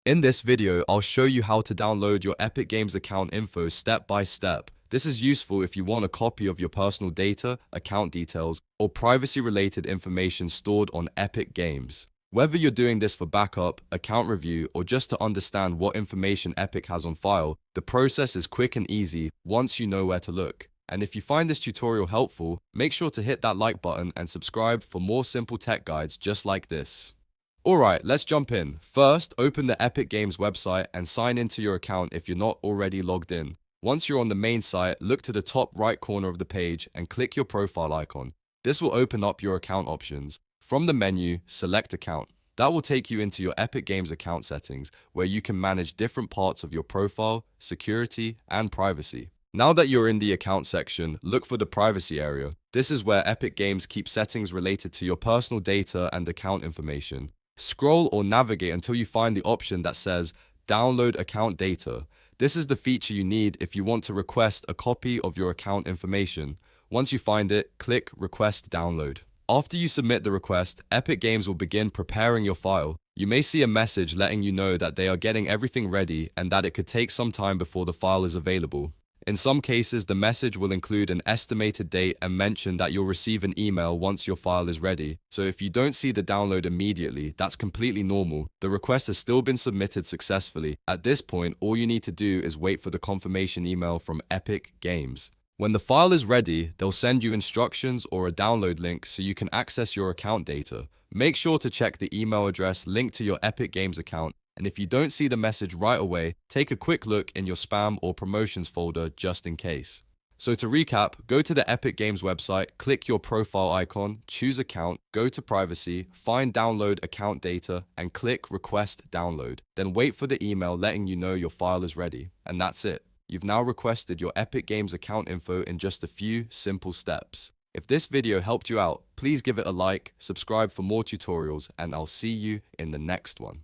In this video, I'll show you how to download your Epic Games account info step by step. This is useful if you want a copy of your personal data, account details, or privacy-related information stored on Epic Games. Whether you're doing this for backup, account review, or just to understand what information Epic has on file, the process is quick and easy once you know where to look. And if you find this tutorial helpful, make sure to hit that like button and subscribe for more simple tech guides just like this. Alright, let's jump in. First, open the Epic Games website and sign into your account if you're not already logged in. Once you're on the main site, look to the top right corner of the page and click your profile icon. This will open up your account options. From the menu, select Account. That will take you into your Epic Games account settings, where you can manage different parts of your profile, security, and privacy. Now that you're in the account section, look for the privacy area. This is where Epic Games keeps settings related to your personal data and account information. Scroll or navigate until you find the option that says Download Account Data. This is the feature you need if you want to request a copy of your account information. Once you find it, click Request Download. After you submit the request, Epic Games will begin preparing your file. You may see a message letting you know that they are getting everything ready and that it could take some time before the file is available. In some cases, the message will include an estimated date and mention that you'll receive an email once your file is ready. So if you don't see the download immediately, that's completely normal. The request has still been submitted successfully. At this point, all you need to do is wait for the confirmation email from Epic Games. When the file is ready, they'll send you instructions or a download link so you can access your account data. Make sure to check the email address linked to your Epic Games account. And if you don't see the message right away, take a quick look in your spam or promotions folder just in case. So to recap, go to the Epic Games website, click your profile icon, choose account, go to privacy, find download account data, and click request download. Then wait for the email letting you know your file is ready. And that's it. You've now requested your Epic Games account info in just a few simple steps. If this video helped you out, please give it a like, subscribe for more tutorials, and I'll see you in the next one.